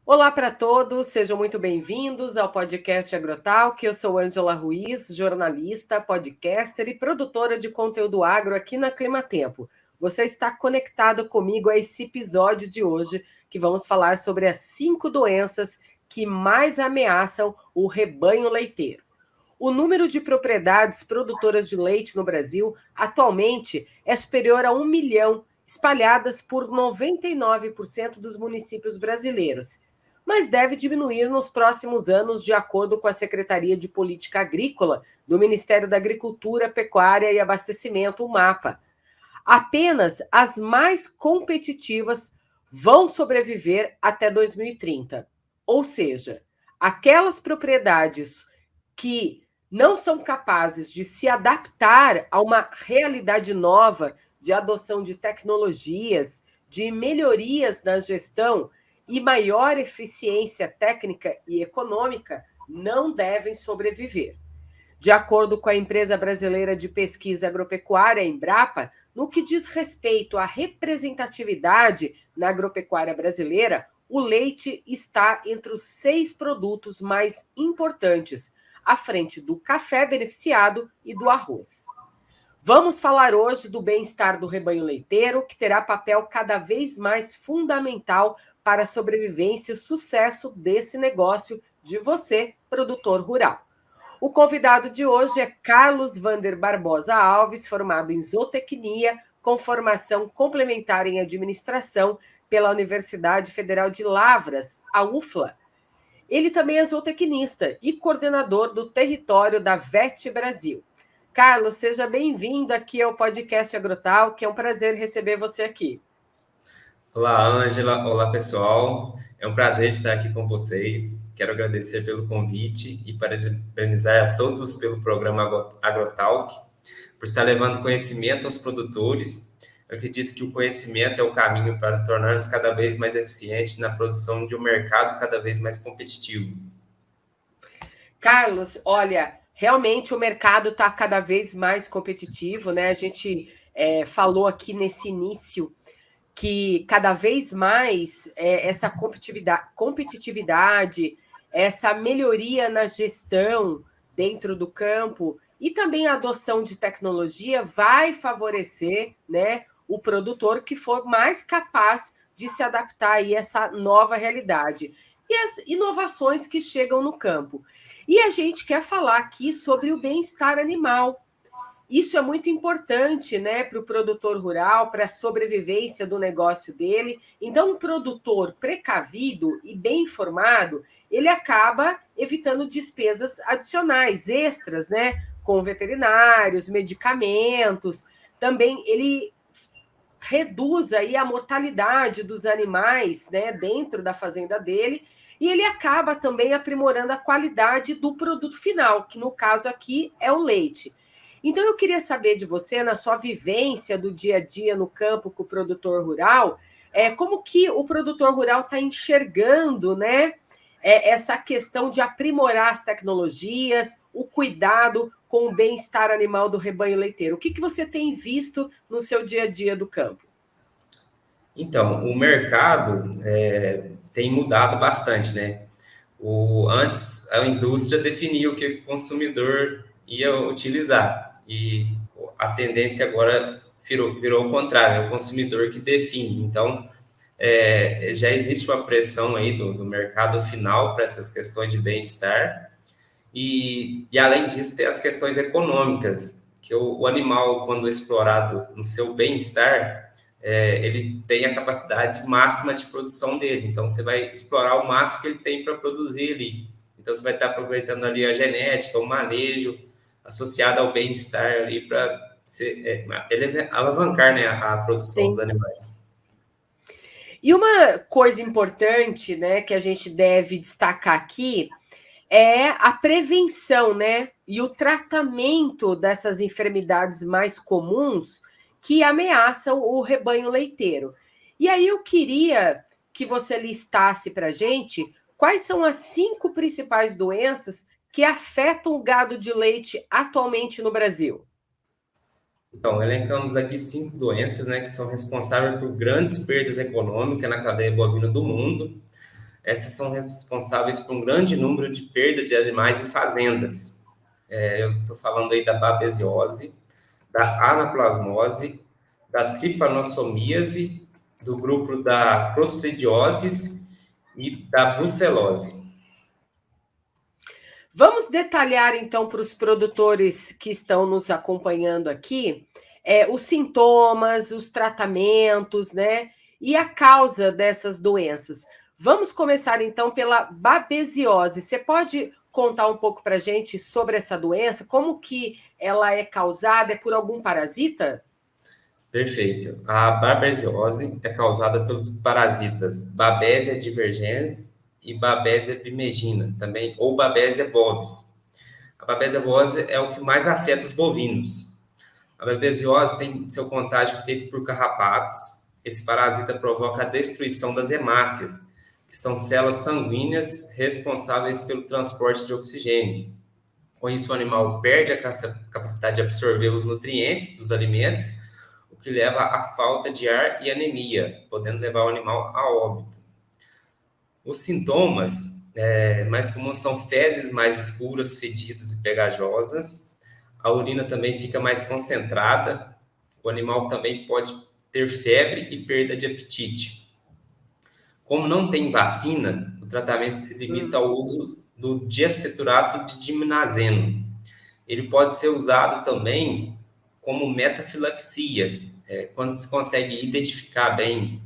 Olá para todos, sejam muito bem-vindos ao podcast Agrotalk. Eu sou Ângela Ruiz, jornalista, podcaster e produtora de conteúdo agro aqui na Climatempo. Você está conectado comigo a esse episódio de hoje, que vamos falar sobre as 5 doenças que mais ameaçam o rebanho leiteiro. O número de propriedades produtoras de leite no Brasil atualmente é superior a 1 milhão, espalhadas por 99% dos municípios brasileiros, mas deve diminuir nos próximos anos, de acordo com a Secretaria de Política Agrícola do Ministério da Agricultura, Pecuária e Abastecimento, o MAPA. Apenas as mais competitivas vão sobreviver até 2030. Ou seja, aquelas propriedades que não são capazes de se adaptar a uma realidade nova de adoção de tecnologias, de melhorias na gestão e maior eficiência técnica e econômica, não devem sobreviver. De acordo com a Empresa Brasileira de Pesquisa Agropecuária, Embrapa, no que diz respeito à representatividade na agropecuária brasileira, o leite está entre os 6 produtos mais importantes, à frente do café beneficiado e do arroz. Vamos falar hoje do bem-estar do rebanho leiteiro, que terá papel cada vez mais fundamental para a sobrevivência e o sucesso desse negócio de você, produtor rural. O convidado de hoje é Carlos Vander Barbosa Alves, formado em zootecnia, com formação complementar em administração pela Universidade Federal de Lavras, a UFLA. Ele também é zootecnista e coordenador do território da VET Brasil. Carlos, seja bem-vindo aqui ao podcast Agrotalk, é um prazer receber você aqui. Olá, Ângela. Olá, pessoal. É um prazer estar aqui com vocês. Quero agradecer pelo convite e parabenizar a todos pelo programa Agrotalk, por estar levando conhecimento aos produtores. Eu acredito que o conhecimento é o caminho para tornarmos cada vez mais eficientes na produção de um mercado cada vez mais competitivo. Carlos, olha, realmente o mercado está cada vez mais competitivo, né? A gente falou aqui nesse início que cada vez mais essa competitividade, essa melhoria na gestão dentro do campo e também a adoção de tecnologia vai favorecer, né, o produtor que for mais capaz de se adaptar a essa nova realidade e as inovações que chegam no campo. E a gente quer falar aqui sobre o bem-estar animal. Isso é muito importante, né, para o produtor rural, para a sobrevivência do negócio dele. Então, um produtor precavido e bem informado, ele acaba evitando despesas adicionais, extras, né, com veterinários, medicamentos. Também ele reduz aí a mortalidade dos animais, né, dentro da fazenda dele, e ele acaba também aprimorando a qualidade do produto final, que no caso aqui é o leite. Então eu queria saber de você, na sua vivência do dia a dia no campo com o produtor rural, como que o produtor rural está enxergando, né, essa questão de aprimorar as tecnologias, o cuidado com o bem-estar animal do rebanho leiteiro. O que você tem visto no seu dia a dia do campo? Então, o mercado tem mudado bastante, né? Antes, a indústria definia o que o consumidor ia utilizar, e a tendência agora virou o contrário, é o consumidor que define. Então, já existe uma pressão aí do mercado final para essas questões de bem-estar, e além disso, tem as questões econômicas, que o animal, quando explorado no seu bem-estar, ele tem a capacidade máxima de produção dele. Então, você vai explorar o máximo que ele tem para produzir ali. Então, você vai estar aproveitando ali a genética, o manejo, associado ao bem-estar ali para alavancar, né, a produção dos Sim. animais. E uma coisa importante, né, que a gente deve destacar aqui é a prevenção, né, e o tratamento dessas enfermidades mais comuns que ameaçam o rebanho leiteiro. E aí eu queria que você listasse para a gente quais são as 5 principais doenças que afetam o gado de leite atualmente no Brasil. Então, elencamos aqui 5 doenças, né, que são responsáveis por grandes perdas econômicas na cadeia bovina do mundo. essas são responsáveis por um grande número de perda de animais em fazendas. Eu estou falando aí da babesiose, da anaplasmose, da tripanossomíase, do grupo da clostridiose e da brucelose. Vamos detalhar, então, para os produtores que estão nos acompanhando aqui, os sintomas, os tratamentos, né? E a causa dessas doenças. Vamos começar, então, pela babesiose. Você pode contar um pouco para a gente sobre essa doença? Como que ela é causada? É por algum parasita? Perfeito. A babesiose é causada pelos parasitas Babesia divergens e Babesia primegina, também, ou Babesia bovis. A Babesia bovis é o que mais afeta os bovinos. A babesiose tem seu contágio feito por carrapatos. Esse parasita provoca a destruição das hemácias, que são células sanguíneas responsáveis pelo transporte de oxigênio. Com isso, o animal perde a capacidade de absorver os nutrientes dos alimentos, o que leva à falta de ar e anemia, podendo levar o animal a óbito. Os sintomas mais comuns são fezes mais escuras, fedidas e pegajosas. A urina também fica mais concentrada. O animal também pode ter febre e perda de apetite. Como não tem vacina, o tratamento se limita ao uso do diaceturato de diminazeno. Ele pode ser usado também como metafilaxia, quando se consegue identificar bem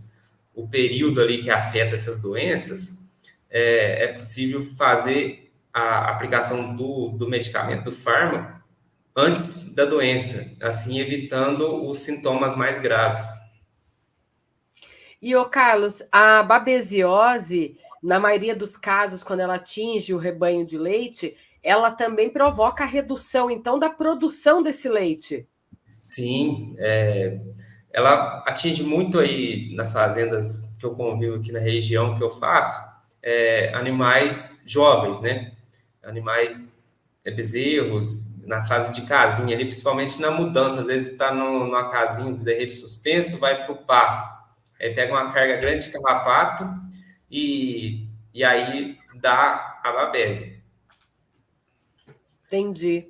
o período ali que afeta essas doenças, é possível fazer a aplicação do medicamento, do fármaco, antes da doença, assim evitando os sintomas mais graves. E, ô Carlos, a babesiose, na maioria dos casos, quando ela atinge o rebanho de leite, ela também provoca a redução, então, da produção desse leite. Sim, ela atinge muito aí nas fazendas que eu convivo aqui na região que eu faço, animais jovens, né? Animais bezerros, na fase de casinha ali, principalmente na mudança. Às vezes está numa casinha, bezerro suspenso, vai para o pasto. Aí pega uma carga grande de carrapato e aí dá a babésia. Entendi.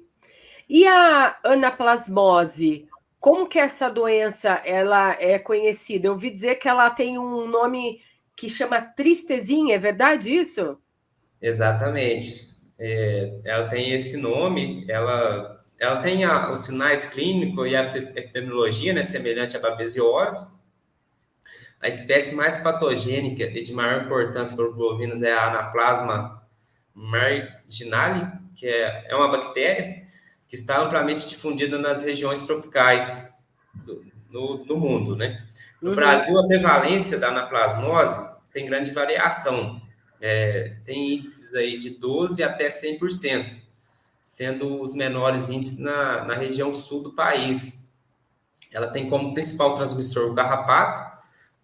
E a anaplasmose, como que essa doença ela é conhecida? Eu ouvi dizer que ela tem um nome que chama tristezinha, é verdade isso? Exatamente. Ela tem esse nome, ela tem os sinais clínicos e a epidemiologia, né, semelhante à babesiose. A espécie mais patogênica e de maior importância para os bovinos é a Anaplasma marginale, que é uma bactéria que está amplamente difundida nas regiões tropicais do mundo, né? No Brasil, a prevalência da anaplasmose tem grande variação. Tem índices aí de 12% até 100%, sendo os menores índices na região sul do país. Ela tem como principal transmissor o carrapato,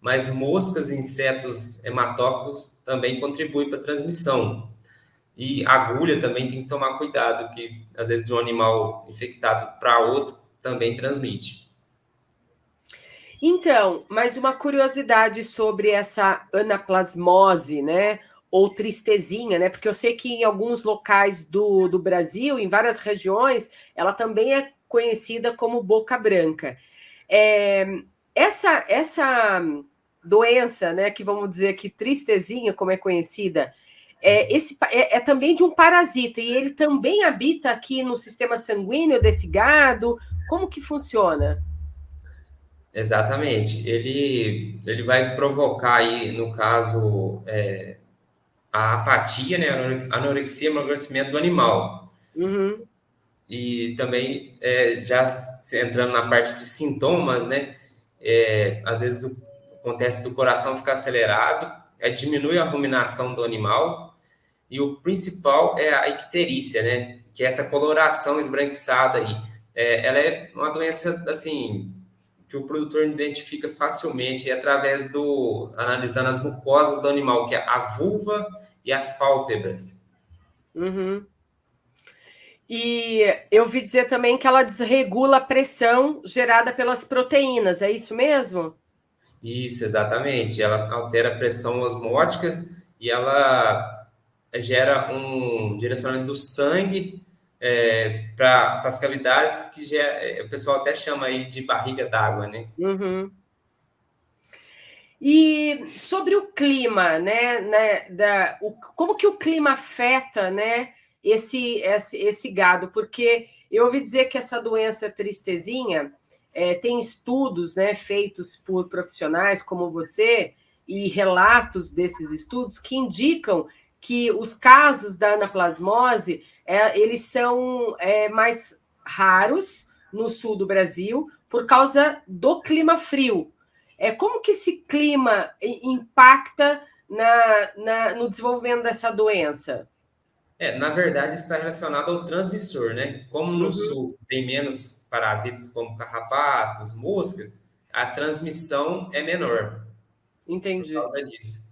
mas moscas e insetos hematófagos também contribuem para a transmissão. E agulha também tem que tomar cuidado, que às vezes de um animal infectado para outro também transmite. Então, mais uma curiosidade sobre essa anaplasmose, né? Ou tristezinha, né? Porque eu sei que em alguns locais do Brasil, em várias regiões, ela também é conhecida como boca branca. Essa doença, né? Que vamos dizer que tristezinha, como é conhecida, é também de um parasita, e ele também habita aqui no sistema sanguíneo desse gado. Como que funciona? Exatamente. Ele vai provocar aí, no caso, a apatia, né, a anorexia, emagrecimento do animal. Uhum. E também, já entrando na parte de sintomas, né, às vezes acontece do coração ficar acelerado, diminui a ruminação do animal, e o principal é a icterícia, né, que é essa coloração esbranquiçada aí. Ela é uma doença, assim, que o produtor identifica facilmente através analisando as mucosas do animal, que é a vulva e as pálpebras. Uhum. E eu ouvi dizer também que ela desregula a pressão gerada pelas proteínas, é isso mesmo? Isso, exatamente. Ela altera a pressão osmótica e ela gera um direcionamento do sangue para as cavidades o pessoal até chama aí de barriga d'água, né? Uhum. E sobre o clima, como que o clima afeta, né, esse gado? Porque eu ouvi dizer que essa doença tristezinha tem estudos, né, feitos por profissionais como você e relatos desses estudos que indicam que os casos da anaplasmose eles são mais raros no sul do Brasil por causa do clima frio. Como que esse clima impacta no desenvolvimento dessa doença? Na verdade, está relacionado ao transmissor, né? Como no Uhum, sul tem menos parasitas como carrapatos, moscas, a transmissão é menor por entendi. causa disso.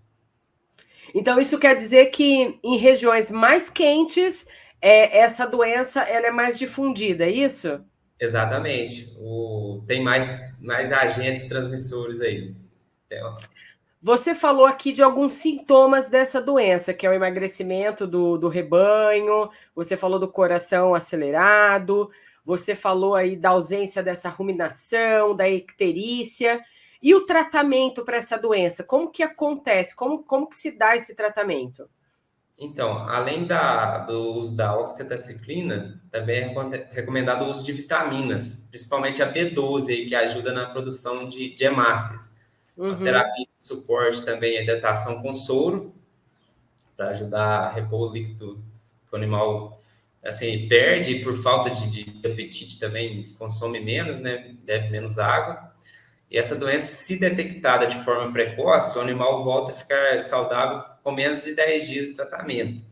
Então, isso quer dizer que em regiões mais quentes, essa doença ela é mais difundida, é isso? Exatamente. Tem mais agentes transmissores aí. Então, Você falou aqui de alguns sintomas dessa doença, que é o emagrecimento do rebanho, você falou do coração acelerado, você falou aí da ausência dessa ruminação, da icterícia. E o tratamento para essa doença? Como que acontece? Como que se dá esse tratamento? além do uso da oxitociclina, também é recomendado o uso de vitaminas, principalmente a B12, aí, que ajuda na produção de hemácias. A Uhum, terapia de suporte também é hidratação com soro, para ajudar a repor o líquido que o animal assim, perde, e por falta de apetite também consome menos, né? Bebe menos água. E essa doença, se detectada de forma precoce, o animal volta a ficar saudável com menos de 10 dias de tratamento.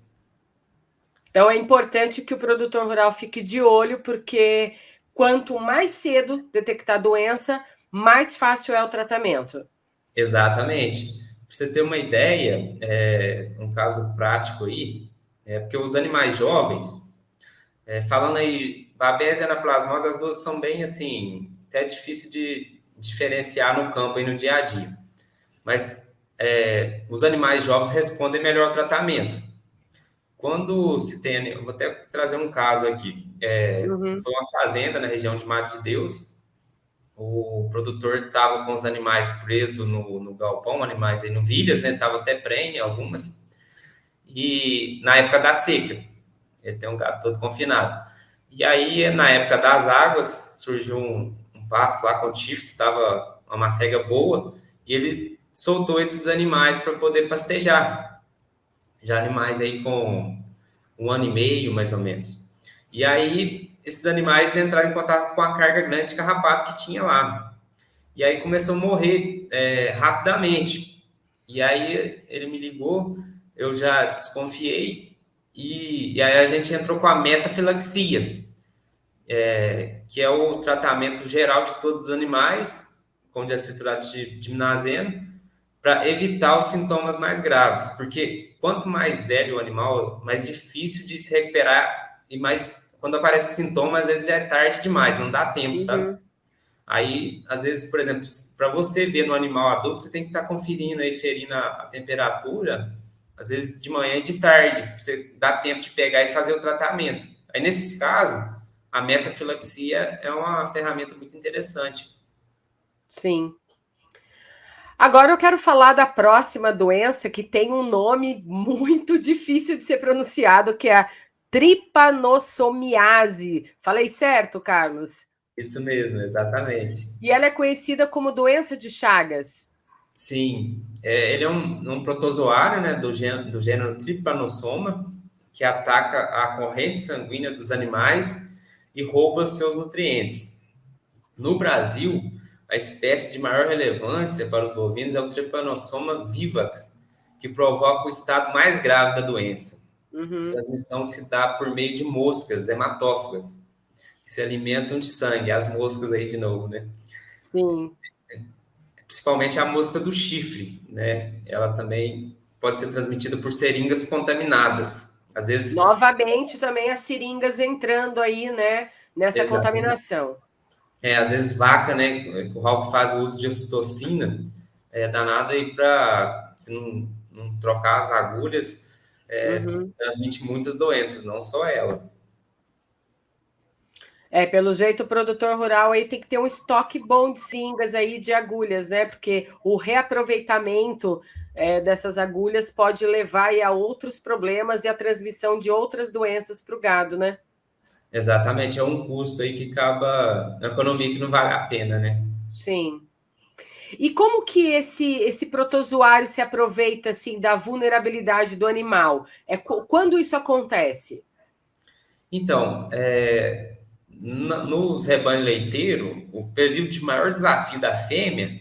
então é importante que o produtor rural fique de olho, porque quanto mais cedo detectar a doença, mais fácil é o tratamento. Exatamente. Para você ter uma ideia, um caso prático aí, porque os animais jovens, falando aí, babés e anaplasmose, as duas são bem assim, até difícil de diferenciar no campo aí no dia a dia. Mas os animais jovens respondem melhor ao tratamento. Quando se tem, eu vou até trazer um caso aqui. Uhum, Foi uma fazenda na região de Mato de Deus. O produtor estava com os animais presos no galpão, animais aí no novilhas, né? Tava até prenhe algumas. E na época da seca, ele tem um gado todo confinado. E aí, na época das águas, surgiu um pasto lá com o tifto, estava uma macega boa, e ele soltou esses animais para poder pastejar. Já animais aí com 1 ano e meio, mais ou menos. E aí, esses animais entraram em contato com a carga grande de carrapato que tinha lá. E aí começou a morrer rapidamente. E aí ele me ligou, eu já desconfiei, e aí a gente entrou com a metafilaxia, que é o tratamento geral de todos os animais, com diaceturato de diminazeno, para evitar os sintomas mais graves, porque quanto mais velho o animal, mais difícil de se recuperar e mais quando aparece sintoma, às vezes já é tarde demais, não dá tempo, sabe? uhum. Aí, às vezes, por exemplo, para você ver no animal adulto, você tem que estar conferindo aí, ferindo a temperatura, às vezes de manhã e de tarde, para você dar tempo de pegar e fazer o tratamento. Aí, nesses casos, a metafilaxia é uma ferramenta muito interessante. Sim. Agora eu quero falar da próxima doença que tem um nome muito difícil de ser pronunciado, que é a trypanosomiase. Falei certo, Carlos? Isso mesmo, exatamente. E ela é conhecida como doença de Chagas. Sim, ele é um protozoário, né, do gênero Trypanosoma, que ataca a corrente sanguínea dos animais e rouba seus nutrientes. No Brasil, a espécie de maior relevância para os bovinos é o Trypanosoma vivax, que provoca o estado mais grave da doença. A Uhum, transmissão se dá por meio de moscas hematófagas, que se alimentam de sangue, as moscas aí de novo, né? sim. Principalmente a mosca do chifre, né? Ela também pode ser transmitida por seringas contaminadas. Às vezes, Novamente, também as seringas entrando aí, né, nessa exatamente. contaminação. Às vezes vaca, né? O Curral que faz o uso de ocitocina é danado aí para se não não trocar as agulhas, Uhum. transmite muitas doenças, não só ela. Pelo jeito, o produtor rural aí tem que ter um estoque bom de seringas aí, de agulhas, né? Porque o reaproveitamento dessas agulhas pode levar aí a outros problemas e a transmissão de outras doenças para o gado, né? Exatamente, é um custo aí que acaba, uma economia que não vale a pena, né? Sim. E como que esse protozoário se aproveita assim da vulnerabilidade do animal? Quando isso acontece? Então, nos rebanhos leiteiros, o período de maior desafio da fêmea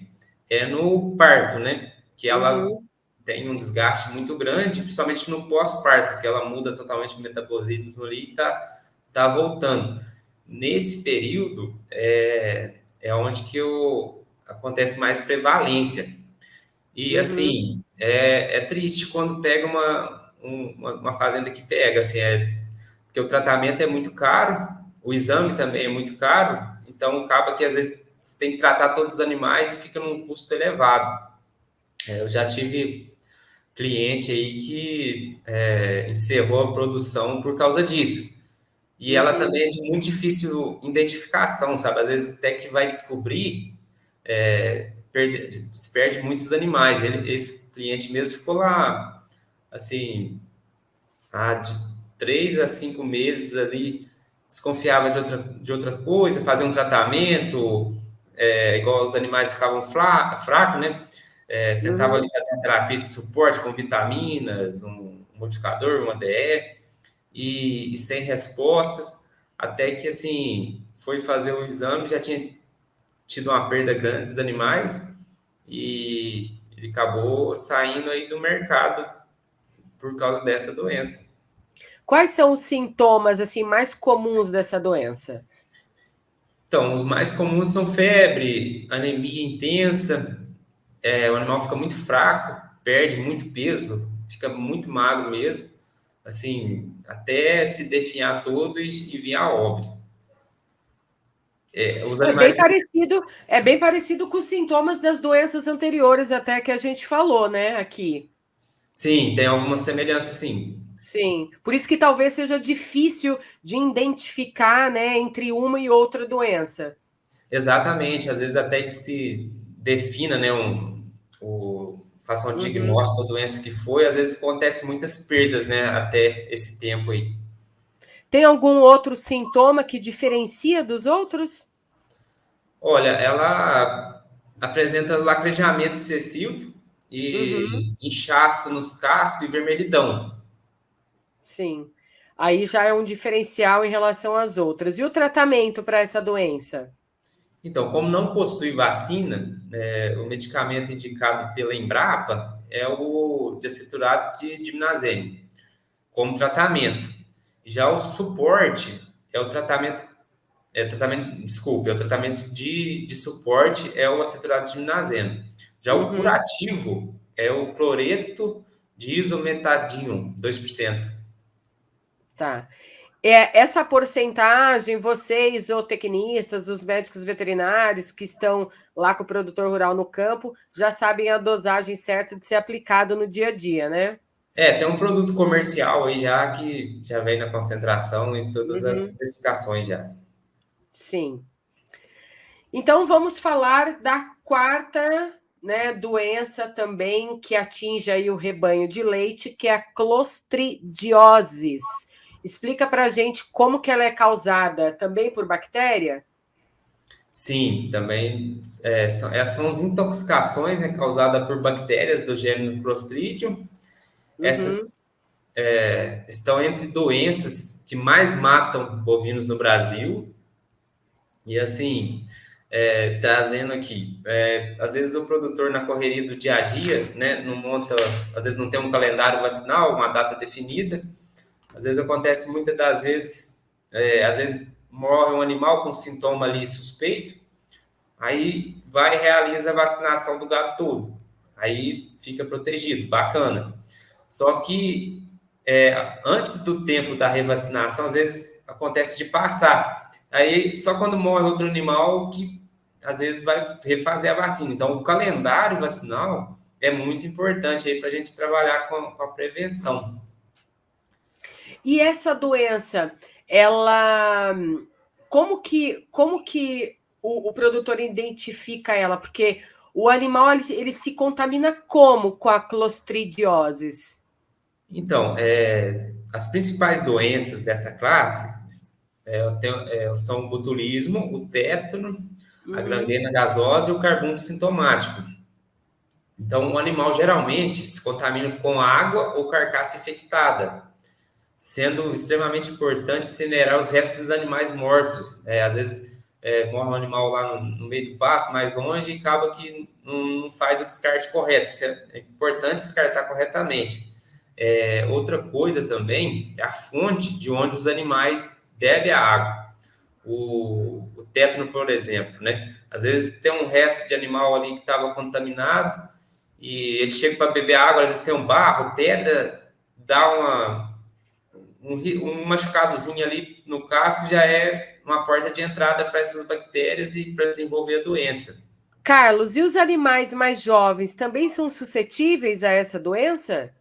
é no parto, né? Que ela Uhum, tem um desgaste muito grande, principalmente no pós-parto, que ela muda totalmente o metabolismo ali e tá voltando. Nesse período é onde que acontece mais prevalência. E uhum, assim, é triste quando pega uma fazenda que pega, assim, porque o tratamento é muito caro, o exame também é muito caro, então acaba que às vezes você tem que tratar todos os animais e fica num custo elevado. Eu já tive cliente aí que encerrou a produção por causa disso. E ela uhum. também é de muito difícil identificação, sabe? Às vezes até que vai descobrir, se perde muitos animais. Esse cliente mesmo ficou lá, assim, de 3 a 5 meses ali, desconfiava de outra coisa, fazia um tratamento, igual os animais ficavam fracos, né? Tentava ali Uhum. fazer uma terapia de suporte com vitaminas, um modificador, um ADE, e sem respostas, até que, assim, foi fazer o exame, já tinha tido uma perda grande dos animais, e ele acabou saindo aí do mercado por causa dessa doença. Quais são os sintomas assim mais comuns dessa doença? Então, os mais comuns são febre, anemia intensa, o animal fica muito fraco, perde muito peso, fica muito magro mesmo, assim, até se definhar todo e vir a óbito. Os É bem animais têm. parecido, é bem parecido com os sintomas das doenças anteriores até que a gente falou, né, aqui. Sim, tem alguma semelhança, sim. Sim, por isso que talvez seja difícil de identificar, né, entre uma e outra doença. Exatamente, às vezes até que se defina, né, faça um Uhum. diagnóstico da doença que foi, às vezes acontece muitas perdas, né, até esse tempo aí. Tem algum outro sintoma que diferencia dos outros? Olha, ela apresenta lacrejamento excessivo Uhum. e inchaço nos cascos e vermelhidão. Sim. Aí já é um diferencial em relação às outras. E o tratamento para essa doença? Então, como não possui vacina, o medicamento indicado pela Embrapa é o desidratado de diminazene, como tratamento. Já o suporte é o tratamento de suporte é o acetulato de diminazeno. Já o Uhum. curativo é o cloreto de isometadinho, 2%. Tá. Essa porcentagem, vocês, zootecnistas, os médicos veterinários que estão lá com o produtor rural no campo, já sabem a dosagem certa de ser aplicado no dia a dia, né? Tem um produto comercial aí já que já vem na concentração e todas as Uhum. especificações já. Sim. Então vamos falar da quarta, né, doença também que atinge aí o rebanho de leite, que é a clostridiosis. Explica para a gente como que ela é causada, também por bactéria? Sim, também são as intoxicações, né, causadas por bactérias do gênero Clostridium. Uhum, Essas estão entre doenças que mais matam bovinos no Brasil. E assim, trazendo aqui, às vezes o produtor na correria do dia a dia, né, não monta, às vezes não tem um calendário vacinal, uma data definida. Às vezes acontece muitas das vezes, às vezes morre um animal com sintoma ali suspeito, aí vai e realiza a vacinação do gado todo. Aí fica protegido, bacana. Só que antes do tempo da revacinação, às vezes acontece de passar. Aí só quando morre outro animal que às vezes vai refazer a vacina. Então o calendário vacinal é muito importante aí para a gente trabalhar com a prevenção. E essa doença, ela, como que o produtor identifica ela? Porque o animal ele se contamina como com a clostridioses? Então, as principais doenças dessa classe são o botulismo, o tétano, a Uhum. gangrena gasosa e o carbumo sintomático. Então, o animal geralmente se contamina com água ou carcaça infectada, sendo extremamente importante incinerar os restos dos animais mortos. Às vezes, morre um animal lá no meio do pasto, mais longe, e acaba que não faz o descarte correto. Isso é importante descartar corretamente. Outra coisa também é a fonte de onde os animais bebem a água. O tétano, por exemplo, né? Às vezes tem um resto de animal ali que estava contaminado e ele chega para beber água, às vezes tem um barro, pedra, dá um machucadozinho ali no casco, já é uma porta de entrada para essas bactérias e para desenvolver a doença. Carlos, e os animais mais jovens também são suscetíveis a essa doença?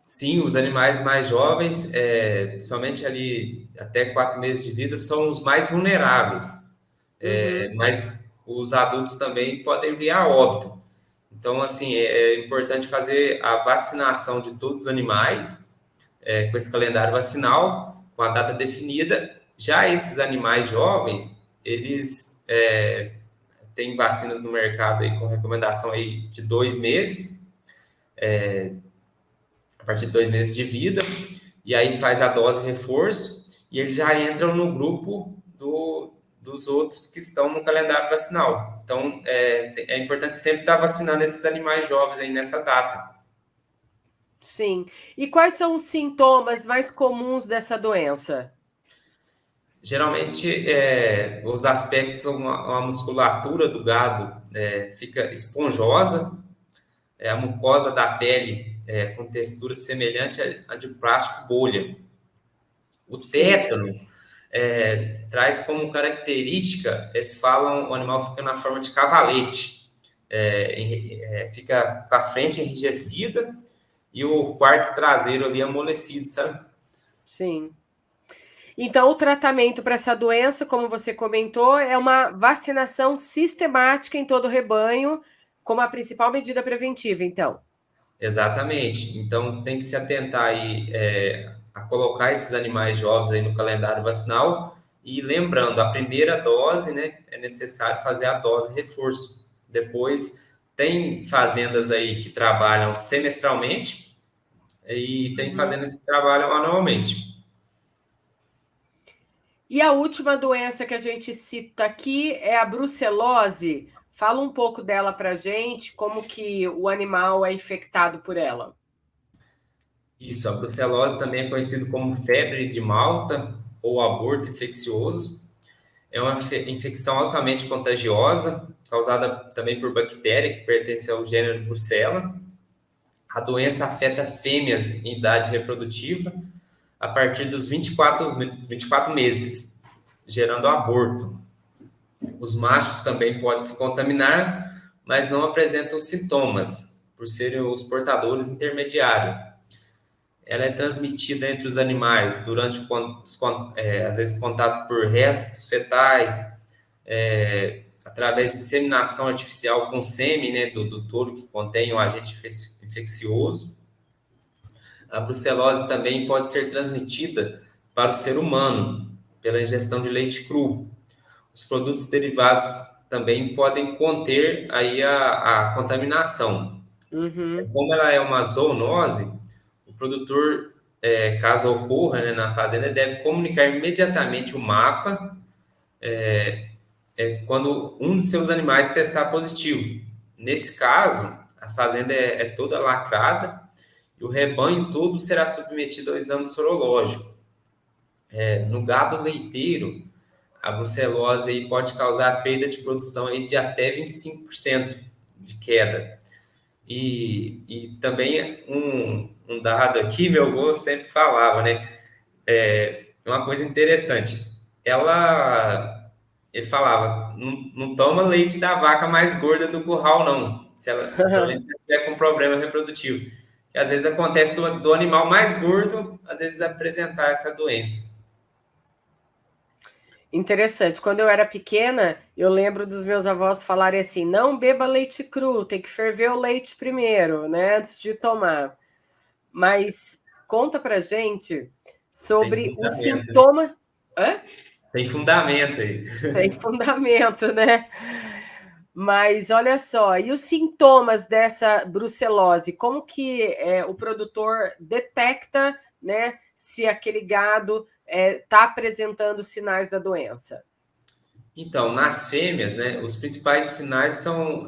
Sim, os animais mais jovens, principalmente ali até 4 meses de vida, são os mais vulneráveis. Uhum. Mas os adultos também podem vir a óbito. Então, assim, é importante fazer a vacinação de todos os animais, com esse calendário vacinal, com a data definida. Já esses animais jovens, eles têm vacinas no mercado aí com recomendação aí de 2 meses, a partir de 2 meses de vida, e aí faz a dose reforço, e eles já entram no grupo dos outros que estão no calendário vacinal. Então, é importante sempre estar vacinando esses animais jovens aí nessa data. Sim. E quais são os sintomas mais comuns dessa doença? Geralmente, os aspectos, uma musculatura do gado fica esponjosa, a mucosa da pele com textura semelhante à de plástico bolha. O Sim. tétano traz como característica, eles falam, o animal fica na forma de cavalete, fica com a frente enrijecida e o quarto traseiro ali amolecido, sabe? Sim. Então, o tratamento para essa doença, como você comentou, é uma vacinação sistemática em todo o rebanho, como a principal medida preventiva, então. Exatamente. Então tem que se atentar aí a colocar esses animais jovens aí no calendário vacinal e lembrando, a primeira dose, né, é necessário fazer a dose reforço. Depois tem fazendas aí que trabalham semestralmente e tem Uhum. fazendas que trabalham anualmente. E a última doença que a gente cita aqui é a brucelose. Fala um pouco dela para a gente, como que o animal é infectado por ela. Isso, a brucelose também é conhecido como febre de Malta ou aborto infeccioso. É uma infecção altamente contagiosa, causada também por bactéria que pertence ao gênero Brucella. A doença afeta fêmeas em idade reprodutiva a partir dos 24 meses, gerando aborto. Os machos também podem se contaminar, mas não apresentam sintomas, por serem os portadores intermediários. Ela é transmitida entre os animais durante, às vezes, contato por restos fetais, através de inseminação artificial com sêmen, né, do touro que contém o agente infeccioso. A brucelose também pode ser transmitida para o ser humano pela ingestão de leite cru. Os produtos derivados também podem conter aí a contaminação. Uhum. Como ela é uma zoonose, o produtor, caso ocorra, né, na fazenda, deve comunicar imediatamente o mapa quando um de seus animais testar positivo. Nesse caso, a fazenda é toda lacrada e o rebanho todo será submetido ao exame sorológico. No gado leiteiro, a brucelose aí pode causar perda de produção aí de até 25% de queda. E também um dado aqui, meu avô sempre falava, né? Uma coisa interessante. Ela ele falava, não toma leite da vaca mais gorda do curral, não. Se ela, pelo menos se ela tiver com problema reprodutivo. E às vezes acontece do animal mais gordo, às vezes apresentar essa doença. Interessante. Quando eu era pequena, eu lembro dos meus avós falarem assim: não beba leite cru, tem que ferver o leite primeiro, né, antes de tomar. Mas conta pra gente Tem sobre o fundamento, né? sintoma. Hã? Tem fundamento aí. Tem fundamento, né? Mas olha só, e os sintomas dessa brucelose? Como que o produtor detecta, né, se aquele gado está apresentando sinais da doença? Então, nas fêmeas, né, os principais sinais são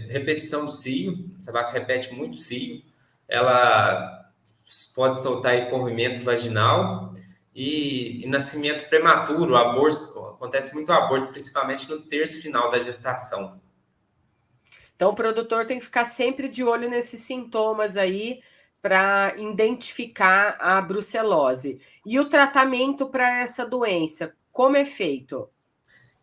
repetição de cio, essa vaca repete muito cio, ela pode soltar aí corrimento vaginal e nascimento prematuro, aborto, acontece muito aborto, principalmente no terço final da gestação. Então, o produtor tem que ficar sempre de olho nesses sintomas aí para identificar a brucelose. E o tratamento para essa doença, como é feito?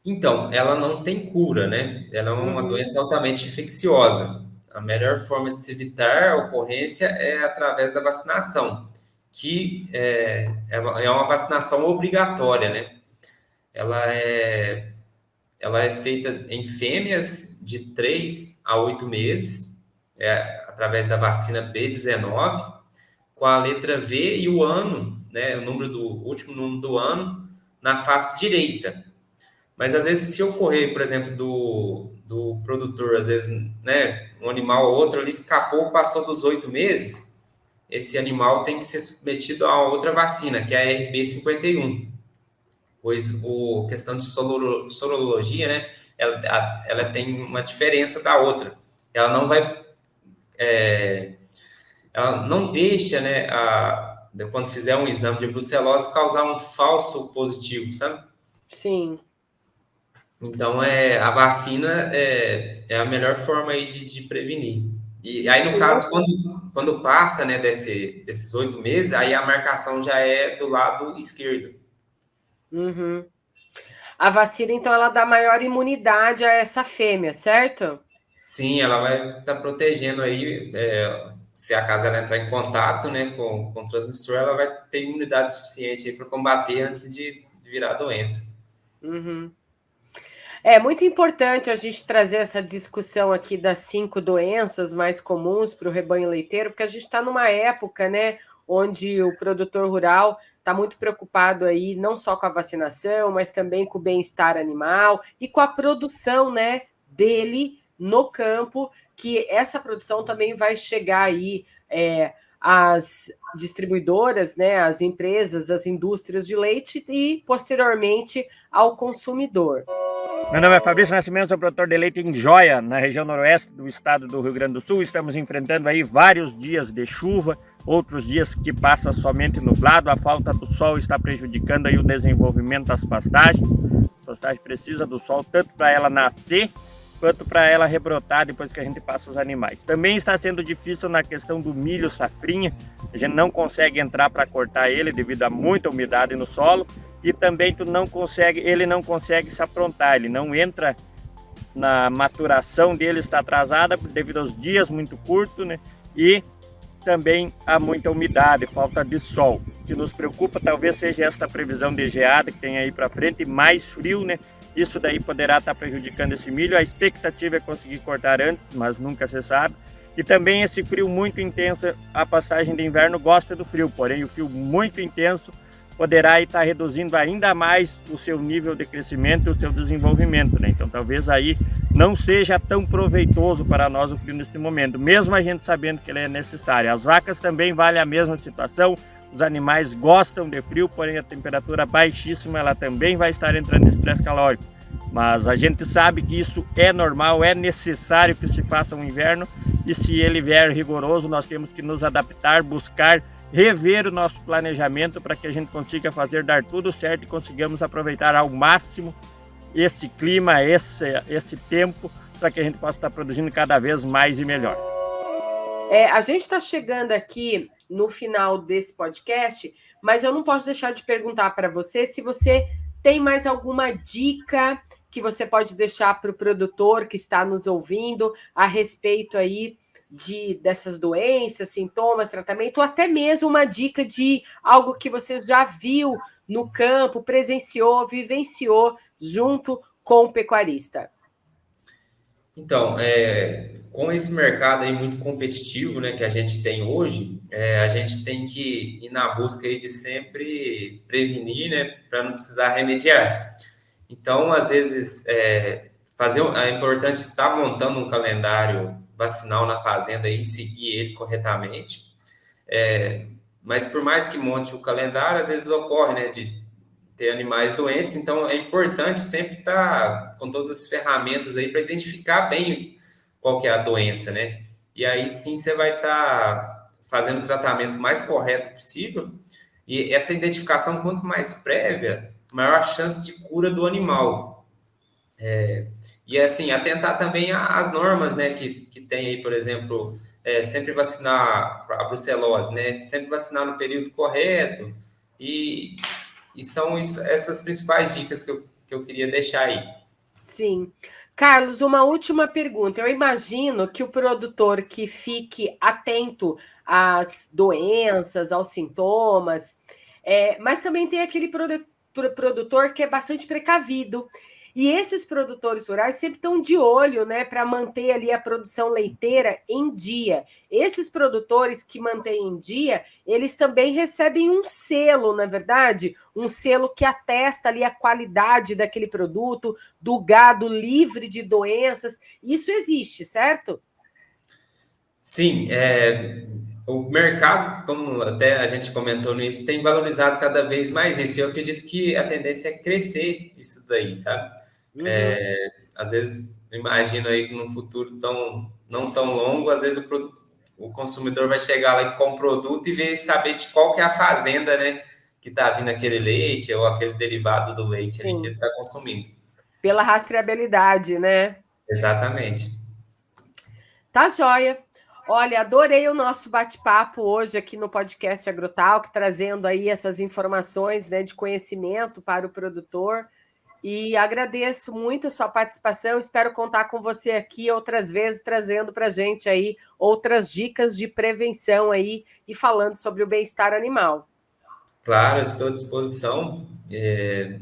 Então, ela não tem cura, né? Ela é uma Uhum. doença altamente infecciosa. A melhor forma de se evitar a ocorrência é através da vacinação, que é uma vacinação obrigatória, né? Ela é, ela é feita em fêmeas de 3 a 8 meses, através da vacina B19, com a letra V e o ano, né? O último número do ano, na face direita. Mas às vezes, se ocorrer, por exemplo, do produtor, às vezes, né, um animal ou outro ali escapou, passou dos 8 meses, esse animal tem que ser submetido a outra vacina, que é a RB51, pois a questão de sorologia, né, ela tem uma diferença da outra. Ela não vai, é, ela não deixa, né, quando fizer um exame de brucelose, causar um falso positivo, sabe? Sim. Então, a vacina é a melhor forma aí de prevenir. E aí, no Sim. caso, quando passa, né, desses 8 meses, aí a marcação já é do lado esquerdo. Uhum. A vacina, então, ela dá maior imunidade a essa fêmea, certo? Sim, ela vai estar protegendo aí, se a casa ela entrar em contato, né, com o transmissor, ela vai ter imunidade suficiente aí para combater antes de virar a doença. Uhum. É muito importante a gente trazer essa discussão aqui das 5 doenças mais comuns para o rebanho leiteiro, porque a gente está numa época, né, onde o produtor rural está muito preocupado aí não só com a vacinação, mas também com o bem-estar animal e com a produção, né, dele no campo, que essa produção também vai chegar aí às distribuidoras, né, às empresas, às indústrias de leite e posteriormente ao consumidor. Meu nome é Fabrício Nascimento, sou produtor de leite em Joia, na região noroeste do estado do Rio Grande do Sul. Estamos enfrentando aí vários dias de chuva, outros dias que passa somente nublado. A falta do sol está prejudicando aí o desenvolvimento das pastagens. As pastagens precisam do sol tanto para ela nascer, quanto para ela rebrotar depois que a gente passa os animais. Também está sendo difícil na questão do milho safrinha. A gente não consegue entrar para cortar ele devido a muita umidade no solo. E também ele não consegue se aprontar, ele não entra na maturação dele, está atrasada devido aos dias muito curtos, né? E também há muita umidade, falta de sol. O que nos preocupa talvez seja esta previsão de geada que tem aí para frente, mais frio, né? Isso daí poderá estar prejudicando esse milho. A expectativa é conseguir cortar antes, mas nunca se sabe. E também esse frio muito intenso, a passagem de inverno gosta do frio, porém o frio muito intenso poderá estar reduzindo ainda mais o seu nível de crescimento e o seu desenvolvimento, né? Então talvez aí não seja tão proveitoso para nós o frio neste momento, mesmo a gente sabendo que ele é necessário. As vacas também valem a mesma situação, os animais gostam de frio, porém a temperatura baixíssima ela também vai estar entrando em estresse calórico. Mas a gente sabe que isso é normal, é necessário que se faça um inverno e se ele vier rigoroso nós temos que nos adaptar, buscar rever o nosso planejamento para que a gente consiga dar tudo certo e consigamos aproveitar ao máximo esse clima, esse tempo, para que a gente possa estar produzindo cada vez mais e melhor. A gente está chegando aqui no final desse podcast, mas eu não posso deixar de perguntar para você se você Tem mais alguma dica que você pode deixar para o produtor que está nos ouvindo a respeito aí dessas doenças, sintomas, tratamento, ou até mesmo uma dica de algo que você já viu no campo, presenciou, vivenciou junto com o pecuarista? Então, com esse mercado aí muito competitivo, né, que a gente tem hoje, a gente tem que ir na busca aí de sempre prevenir, né, para não precisar remediar. Então, às vezes, é importante estar montando um calendário vacinal na fazenda e seguir ele corretamente. Mas por mais que monte o calendário, às vezes ocorre, né, de ter animais doentes, então é importante sempre estar com todas as ferramentas aí para identificar bem qual que é a doença, né? E aí sim você vai estar fazendo o tratamento mais correto possível. E essa identificação, quanto mais prévia, maior a chance de cura do animal. E assim, atentar também às normas, né, que tem aí, por exemplo, sempre vacinar a brucelose, né? Sempre vacinar no período correto. E são essas principais dicas que eu queria deixar aí. Sim. Carlos, uma última pergunta. Eu imagino que o produtor que fique atento às doenças, aos sintomas, mas também tem aquele produtor que é bastante precavido. E esses produtores rurais sempre estão de olho, né, para manter ali a produção leiteira em dia. Esses produtores que mantêm em dia, eles também recebem um selo, na verdade, um selo que atesta ali a qualidade daquele produto, do gado livre de doenças. Isso existe, certo? Sim, o mercado, como até a gente comentou no início, tem valorizado cada vez mais isso. Eu acredito que a tendência é crescer isso daí, sabe? Uhum. Às vezes, eu imagino aí que num futuro não tão longo, às vezes o consumidor vai chegar lá com o produto e saber de qual que é a fazenda, né, que está vindo aquele leite ou aquele derivado do leite ali que ele Sim, está consumindo. pela rastreabilidade, né? Exatamente. Tá joia. Olha, adorei o nosso bate-papo hoje aqui no podcast Agrotalk, trazendo aí essas informações, né, de conhecimento para o produtor. E agradeço muito a sua participação. Espero contar com você aqui outras vezes, trazendo para a gente aí outras dicas de prevenção aí e falando sobre o bem-estar animal. Claro, estou à disposição.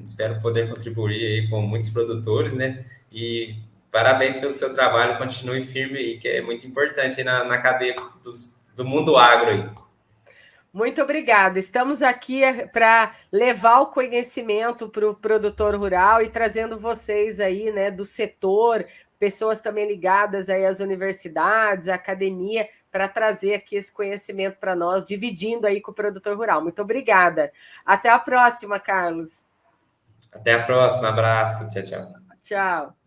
Espero poder contribuir aí com muitos produtores, né? E parabéns pelo seu trabalho. Continue firme aí, que é muito importante aí na cadeia do mundo agro aí. Muito obrigada. Estamos aqui para levar o conhecimento para o produtor rural e trazendo vocês aí, né, do setor, pessoas também ligadas aí às universidades, à academia, para trazer aqui esse conhecimento para nós, dividindo aí com o produtor rural. Muito obrigada. Até a próxima, Carlos. Até a próxima. Abraço. Tchau, tchau. Tchau.